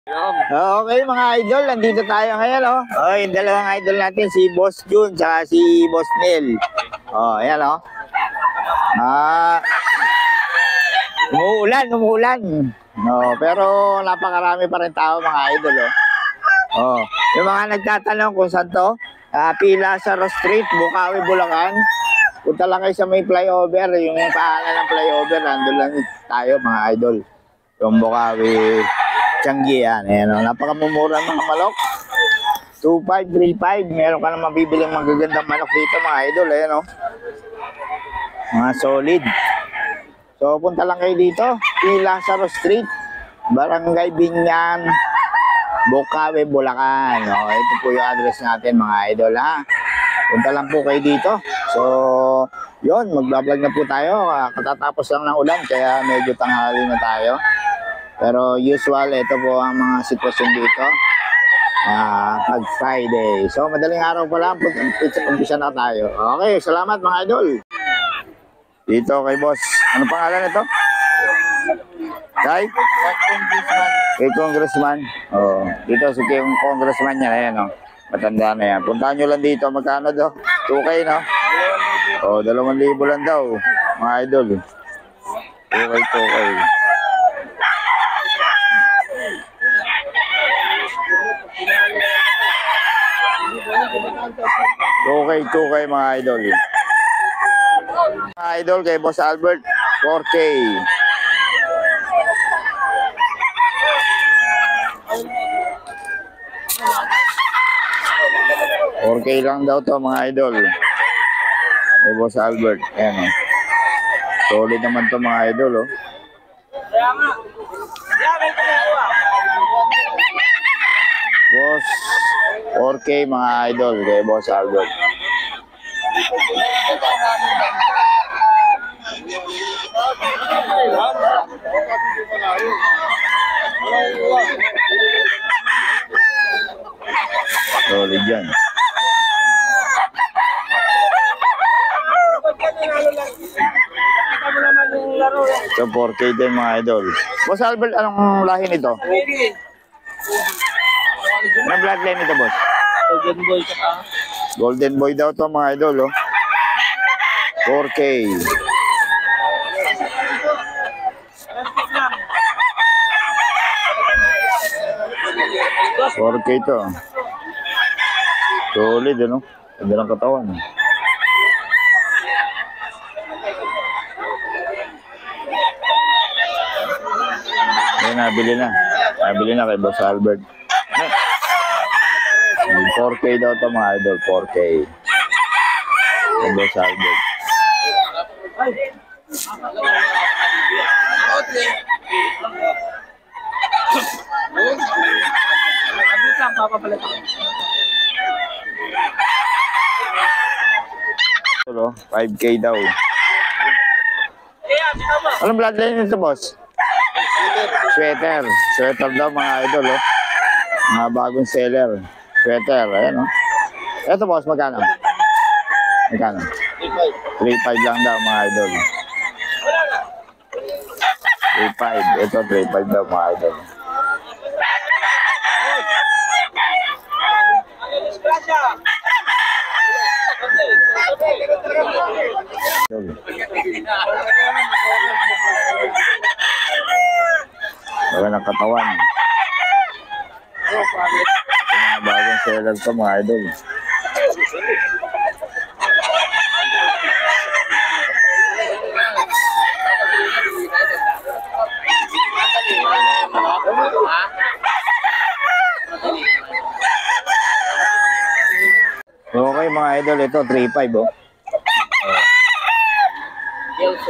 Okay mga idol, nandito tayo ngayon yung dalawang idol natin, si Boss Jun at si Boss Neil. Ayan umuulan. Pero napakarami pa rin tao mga idol yung mga nagtatanong kung saan to, Lazaro Street, Bukawi, Bulacan. Punta lang kayo sa may flyover, yung paanan ng flyover, nandun lang tayo mga idol. Yung Bukawi, Tiangge yan. Napakamumura ng mga manok. 2,500, 3,500. Meron ka na mabibiling magagandang manok dito mga idol. Mga solid. So punta lang kayo dito. Lazaro Street, Barangay Binyan, Bukawi, Bulacan. Ito po yung address natin mga idol Punta lang po kayo dito. So yun, mag-vlog na po tayo. Katatapos lang ng ulan kaya medyo tanghali na tayo. Pero usual, ito po ang mga sitwasyon dito pag Friday. So madaling araw pa lang, umpisa na tayo. Okay, salamat mga idol. Dito kay boss. Ano pangalan nito? Kay Congressman. Dito si Congressman niya. Ayan matanda na yan. Puntahan nyo lang dito. Magkano daw? 2K no? 2,000 lang daw mga idol. 2K. Okay mga idol. Mga idol kay Boss Albert, 4K. Lang daw to mga idol. Kay Boss Albert. Ayan solid naman to mga idol Boss 4K mga idol kay Boss Albert. Solid yan. So 4K din mga idol. Boss Albert, anong lahi nito? Anong bloodline nito, boss? Golden Boy ka. Golden Boy daw to mga idol 4K. to. Solid Ganda ng katawan. Nabili na kay Boss Albert. 4K daw to mga idol, 4K. Kay Boss Albert. Hello, 5K daw. Anong bloodline nito, boss? Sweater daw mga idol mga bagong seller. Sweater, ayan Ito boss, magkano? 3,500 lang daw mga idol. 3,500. Ito 3,500 daw mga idol. Wala ng katawan. Mga bagong seller to mga idol. Okay mga idol, ito 3,500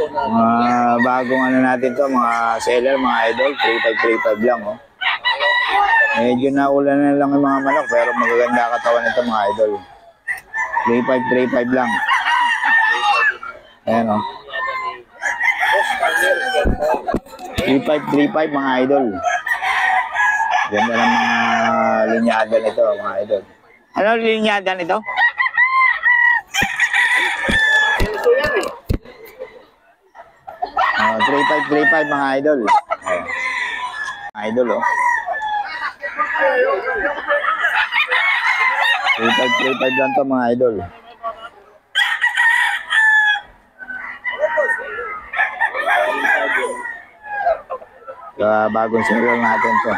mga bagong natin to, mga seller mga idol, 3,500 lang Medyo naulan na lang yung mga manok pero magaganda katawan nito mga idol. 3,500 lang. Ayan 3,500 mga idol. Ganda ng mga linyada nito mga idol. Ano linyada nito? 3,500 mga idol. Idol 3.5 lang to mga idol. Bagong serial natin to.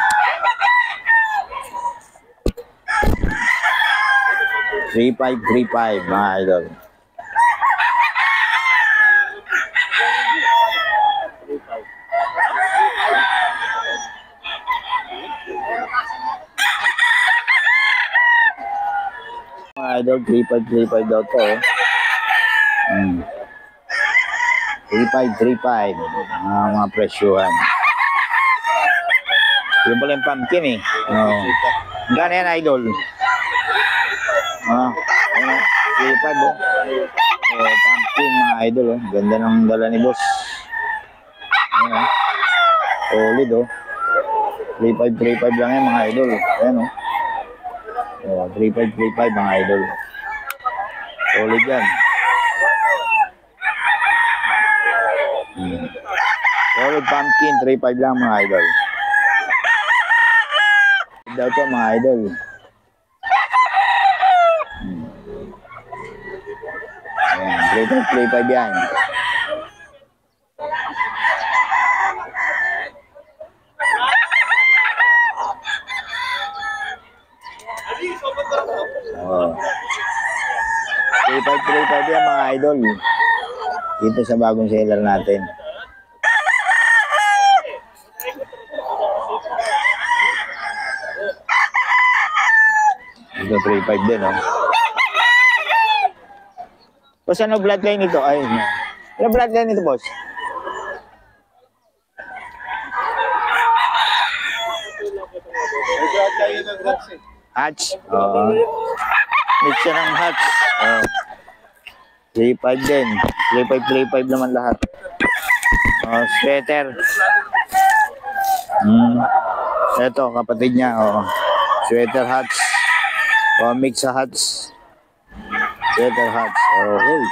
3.5 mga idol. Mga idol, 3.5 daw to. 3.5 mga presyuhan. Yung pala yung pumpkin eh. Gano'n yan idol? 3.5 oh. Pumpkin mga idol oh. Ganda ng dala ni boss. Solid oh. 3.5 lang yan mga idol. Ayan oh. 3.5 mga idol. Solid yan. Solid pumpkin, 3.5 lang mga idol. Daw to mga idol. Ayan, 3.5 yan. Oh. 3.5 yan mga idol. Dito sa bagong seller natin. Ito 3.5 din, oh. Boss, ano bloodline nito? Ay, ano bloodline nito, boss? Hatch? Oo. Mix siya ng hatch. 3.5 din. 3.5 naman lahat. Sweater. Ito, kapatid niya. Sweater hatch. Mix sa hatch. Sweater hatch. Okay.